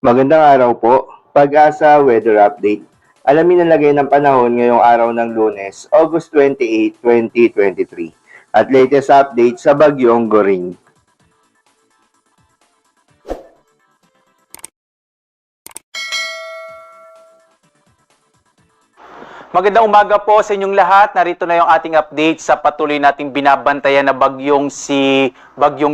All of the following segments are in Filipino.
Magandang araw po. Pag-asa Weather Update. Alamin ang lagay ng panahon ngayong araw ng Lunes, August 28, 2023. At latest update sa Bagyong Goring. Magandang umaga po sa inyong lahat. Narito na yung ating update sa patuloy nating binabantayan na Bagyong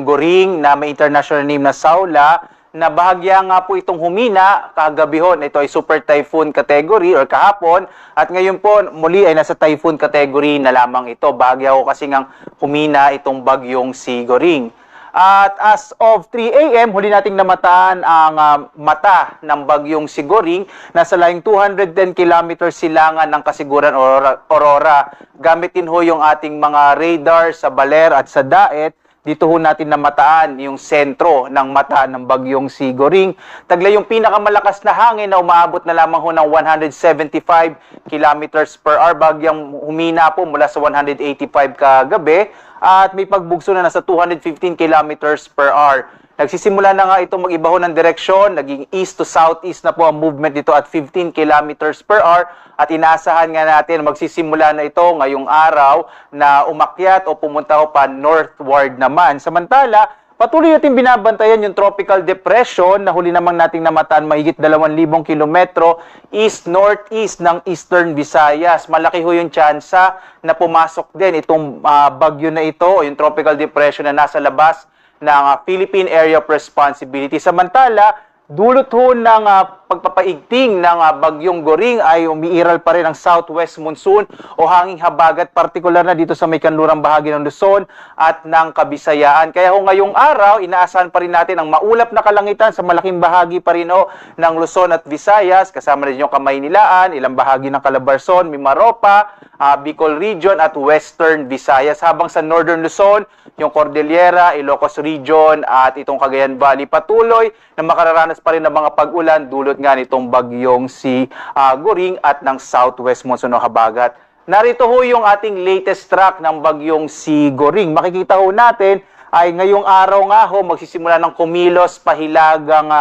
Goring na may international name na Saula, na bahagya nga po itong humina kagabihon. Ito ay super typhoon category or kahapon, at ngayon po muli ay nasa typhoon category na lamang ito. Bahagya ko kasi ngang humina itong bagyong si Goring. At as of 3 a.m., huli nating namataan ang mata ng bagyong si Goring. Nasa layong 210 kilometers silangan ng Kasiguran Aurora. Gamitin ho yung ating mga radar sa Baler at sa Daet. Dito ho natin namataan yung sentro ng mata ng bagyong si Goring. Taglay yung pinakamalakas na hangin na umaabot na lamang ho ng 175 kilometers per hour. Bagyang humina po mula sa 185 kagabi. At may pagbugso na nasa 215 kilometers per hour. Nagsisimula na nga ito mag-iba ho ng direksyon, naging east to southeast na po ang movement dito at 15 kilometers per hour, at inaasahan nga natin magsisimula na ito ngayong araw na umakyat o pumunta ho pa northward naman. Samantala, patuloy natin binabantayan yung tropical depression na huli namang nating namataan mahigit 2,000 kilometro east-northeast ng Eastern Visayas. Malaki ho yung tsansa na pumasok din itong bagyo na ito, yung tropical depression na nasa labas ng Philippine Area of Responsibility. Samantala, dulot ho ng pagpapaigting ng bagyong Goring ay umiiral pa rin ang southwest monsoon o hanging habagat, partikular na dito sa may kanlurang bahagi ng Luzon at ng Kabisayaan. Kaya ho ngayong araw, inaasahan pa rin natin ang maulap na kalangitan sa malaking bahagi pa rin ho ng Luzon at Visayas, kasama rin yung Kamaynilaan, ilang bahagi ng Calabarzon, Mimaropa, Bicol Region at Western Visayas. Habang sa Northern Luzon, yung Cordillera, Ilocos Region at itong Cagayan Valley patuloy na makararanas pa rin ng mga pag-ulan dulot nga nitong bagyong si Goring at ng southwest monsoon o habagat. Narito ho yung ating latest track ng bagyong si Goring. Makikita ho natin ay ngayong araw nga ho magsisimula ng kumilos pahilagang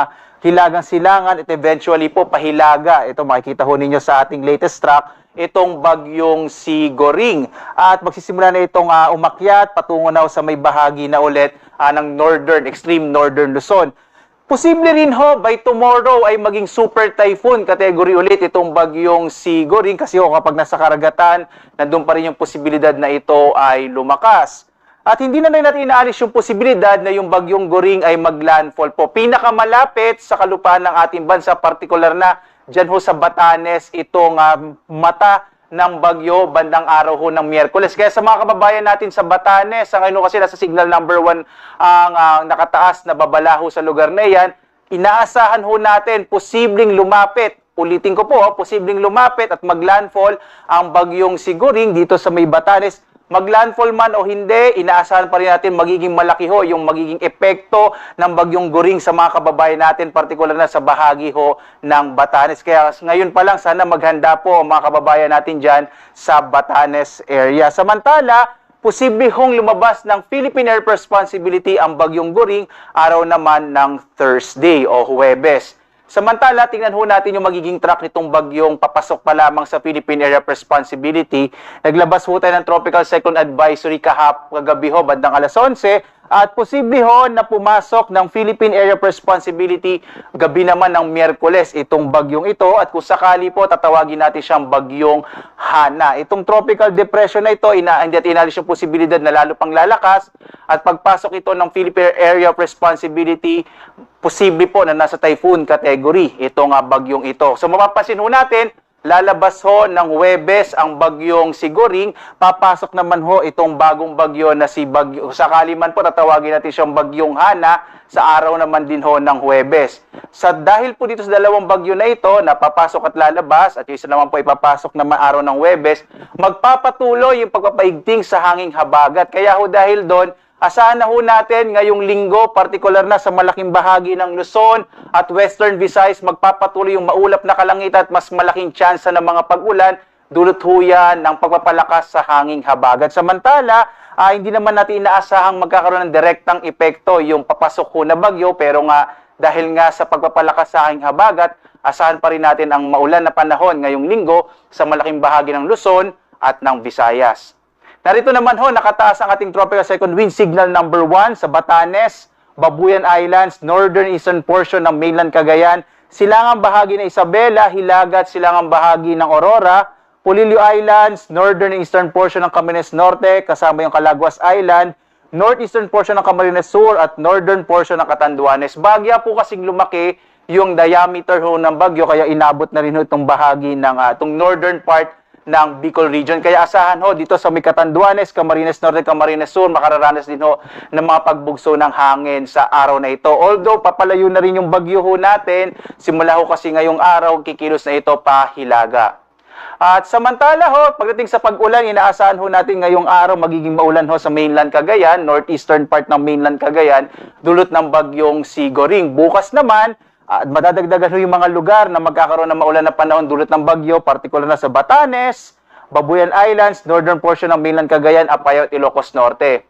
silangan at eventually po pahilaga. Ito makikita ho ninyo sa ating latest track, itong bagyong si Goring. At magsisimula na itong umakyat patungo na sa may bahagi na ulit ng extreme northern Luzon. Posible rin ho by tomorrow ay maging super typhoon category ulit itong bagyong si Goring, kasi ho kapag nasa karagatan, nandun pa rin yung posibilidad na ito ay lumakas. At hindi na natin inaalis yung posibilidad na yung bagyong Goring ay maglandfall po. Pinakamalapit sa kalupaan ng ating bansa, partikular na dyan ho sa Batanes, itong mata ng bagyo bandang araw ho ng Miyerkules. Kaya sa mga kababayan natin sa Batanes, ngayon kasi nasa signal number 1 ang nakataas na babala ho sa lugar na yan, inaasahan ho natin posibleng lumapit. Ulitin ko po, posibleng lumapit at maglandfall ang bagyong si Goring dito sa may Batanes. Maglandfall man o hindi, inaasahan pa rin natin magiging malaki ho yung magiging epekto ng bagyong Goring sa mga kababayan natin, partikular na sa bahagi ho ng Batanes. Kaya ngayon pa lang, sana maghanda po ang mga kababayan natin dyan sa Batanes area. Samantala, posible hong lumabas ng Philippine Air Responsibility ang bagyong Goring araw naman ng Thursday o Huwebes. Samantala, tingnan ho natin yung magiging track nitong bagyong papasok pa lamang sa Philippine Area of Responsibility. Naglabas ho tayo ng Tropical Cyclone Advisory kagabi ho, bandang alas 11. At posible ho na pumasok ng Philippine Area of Responsibility gabi naman ng Miyerkules itong bagyong ito. At kung sakali po, tatawagin natin siyang bagyong Hana. Itong tropical depression na ito, hindi natin inalis yung posibilidad na lalo pang lalakas. At pagpasok ito ng Philippine Area of Responsibility, posible po na nasa typhoon category itong bagyong ito. So mapapansin ho natin, lalabas ho ng Huwebes ang bagyong si Goring, papasok naman ho itong bagong bagyo na si bagyo. Sakali man po tatawagin natin siyang bagyong Hana sa araw naman din ho ng Huwebes. Dahil po dito sa dalawang bagyo na ito na papasok at lalabas, at yung isa naman po ipapasok na araw ng Huwebes, magpapatuloy yung pagpapaigting sa hanging habagat. Kaya ho dahil doon, asahan na ho natin ngayong linggo, partikular na sa malaking bahagi ng Luzon at Western Visayas, magpapatuloy yung maulap na kalangitan at mas malaking tsansa ng mga pag-ulan, dulot ho yan ng pagpapalakas sa hanging habagat. Samantala, hindi naman natin inaasahang magkakaroon ng direktang epekto yung papasok ho na bagyo, pero nga dahil nga sa pagpapalakas sa hanging habagat, asahan pa rin natin ang maulan na panahon ngayong linggo sa malaking bahagi ng Luzon at ng Visayas. Narito naman ho, nakataas ang ating tropical cyclone wind signal number 1 sa Batanes, Babuyan Islands, northern eastern portion ng mainland Cagayan, silangang bahagi ng Isabela, Hilaga at silangang bahagi ng Aurora, Pulilio Islands, northern eastern portion ng Camarines Norte, kasama yung Calaguas Island, northeastern portion ng Camarines Sur at northern portion ng Catanduanes. Bagya po kasing lumaki yung diameter ho ng bagyo, kaya inabot na rin ho itong bahagi ng itong northern part ng Bicol region. Kaya asahan ho dito sa may Catanduanes, Camarines Norte, Camarines Sur, makararanas din ho ng mga pagbugso ng hangin sa araw na ito. Although papalayo na rin yung bagyo ho natin, simula ho kasi ngayong araw, kikilos na ito pa Hilaga. At samantala ho, pagdating sa pag-ulan, inaasahan ho natin ngayong araw magiging maulan ho sa mainland Cagayan, northeastern part ng mainland Cagayan, dulot ng bagyong si Goring. Bukas naman, madadagdagan ho yung mga lugar na magkakaroon ng maulan na panahon dulot ng bagyo, partikular na sa Batanes, Babuyan Islands, northern portion ng mainland Cagayan, Apayao at Ilocos Norte.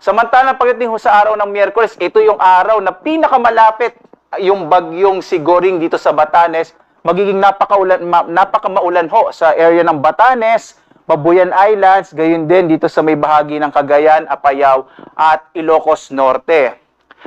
Samantalang pagdating ho sa araw ng Miyerkules, ito yung araw na pinakamalapit yung bagyong si Goring dito sa Batanes. Magiging napakamaulan ho sa area ng Batanes, Babuyan Islands, gayon din dito sa may bahagi ng Cagayan, Apayao at Ilocos Norte.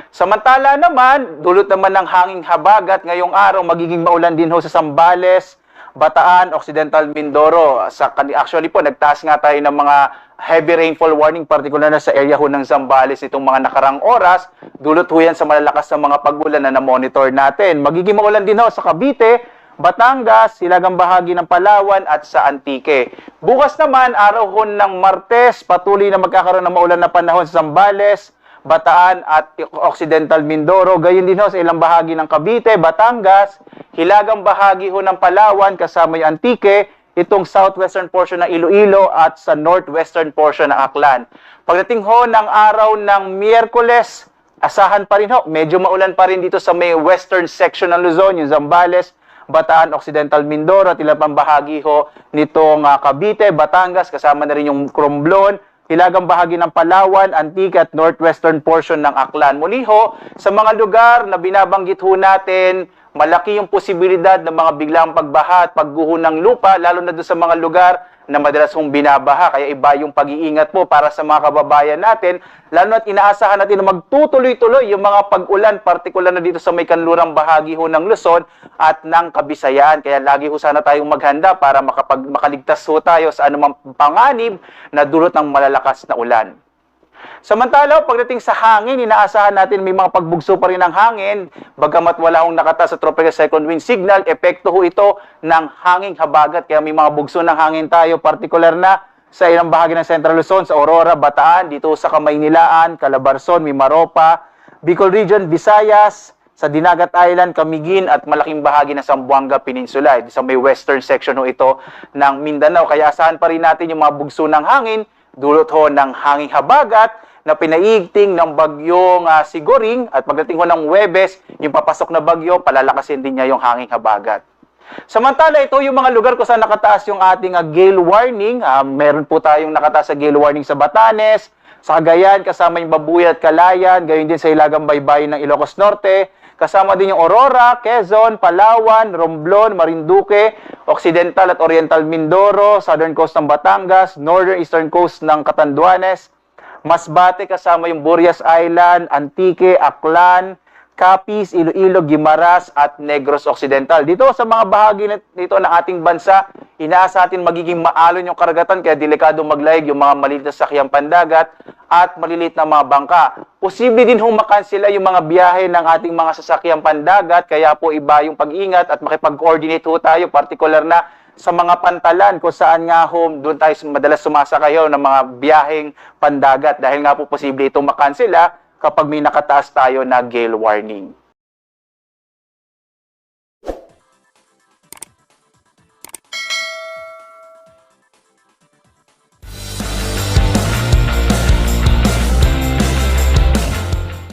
Samantala naman, dulot naman ng hanging habagat ngayong araw, magiging maulan din ho sa Zambales, Bataan, Occidental Mindoro. Actually po, nagtaas nga tayo ng mga heavy rainfall warning, particular na sa area ho ng Zambales itong mga nakarang oras. Dulot ho yan sa malalakas na mga pag-ulan na na-monitor natin. Magiging maulan din ho sa Cavite, Batangas, silagang bahagi ng Palawan at sa Antique. Bukas naman, araw ho ng Martes, patuloy na magkakaroon ng maulan na panahon sa Zambales, Bataan at Occidental Mindoro. Gayon din ho sa ilang bahagi ng Cavite, Batangas, hilagang bahagi ho ng Palawan kasama yung Antique, itong southwestern portion ng Iloilo at sa northwestern portion ng Aklan. Pagdating ho ng araw ng Miyerkules, asahan pa rin ho, medyo maulan pa rin dito sa may western section ng Luzon, yung Zambales, Bataan, Occidental Mindoro at ilang pang bahagi ho nitong Cavite, Batangas, kasama na rin yung Romblon, hilagang bahagi ng Palawan, Antique at northwestern portion ng Aklan. Muli ho, sa mga lugar na binabanggit ho natin, malaki yung posibilidad ng mga biglang pagbaha at pagguho ng lupa, lalo na doon sa mga lugar na madalas hong binabaha. Kaya iba yung pag-iingat po para sa mga kababayan natin, lalo at inaasahan natin na magtutuloy-tuloy yung mga pag-ulan, partikular na dito sa may kanlurang bahagi ho ng Luzon at ng Kabisayaan. Kaya lagi ho sana tayong maghanda para makaligtas ho tayo sa anumang panganib na dulot ng malalakas na ulan. Samantala, pagdating sa hangin, inaasahan natin may mga pagbugso pa rin ng hangin. Bagamat wala hong nakata sa tropical cyclone wind signal, epekto ho ito ng hanging habagat. Kaya may mga bugso ng hangin tayo, partikular na sa ilang bahagi ng Central Luzon, sa Aurora, Bataan, dito sa Kamaynilaan, Calabarzon, Mimaropa, Bicol Region, Visayas, sa Dinagat Island, Camiguin at malaking bahagi ng Zamboanga Peninsula. Sa may western section ho ito ng Mindanao. Kaya asahan pa rin natin yung mga bugso ng hangin, dulot ho ng hanging habagat na pinaigting ng bagyong si Goring, at pagdating ho ng Huwebes, yung papasok na bagyo, palalakasin din niya yung hanging habagat. Samantala, ito yung mga lugar kung saan nakataas yung ating gale warning. Meron po tayong nakataas sa gale warning sa Batanes, sa Cagayan, kasama yung Babuyan at Calayan, gayon din sa Hilagang Baybayin ng Ilocos Norte, kasama din yung Aurora, Quezon, Palawan, Romblon, Marinduque, Occidental at Oriental Mindoro, Southern Coast ng Batangas, Northern Eastern Coast ng Catanduanes, Masbate kasama yung Burias Island, Antique, Aklan, Capiz, Iloilo, Guimaras at Negros Occidental. Dito sa mga bahagi nito ng ating bansa, inaasa natin magiging maalon yung karagatan, kaya delikado maglayag yung mga maliit na sakyang pandagat at maliliit na mga bangka. Posible din hong makansela yung mga biyahe ng ating mga sasakyang pandagat, kaya po iba yung pag-ingat at makipag-coordinate ho tayo, particular na sa mga pantalan kung saan nga doon tayo madalas sumasakayo ng mga biyaheng pandagat, dahil nga po posible itong makansela kapag may nakataas tayo na gale warning.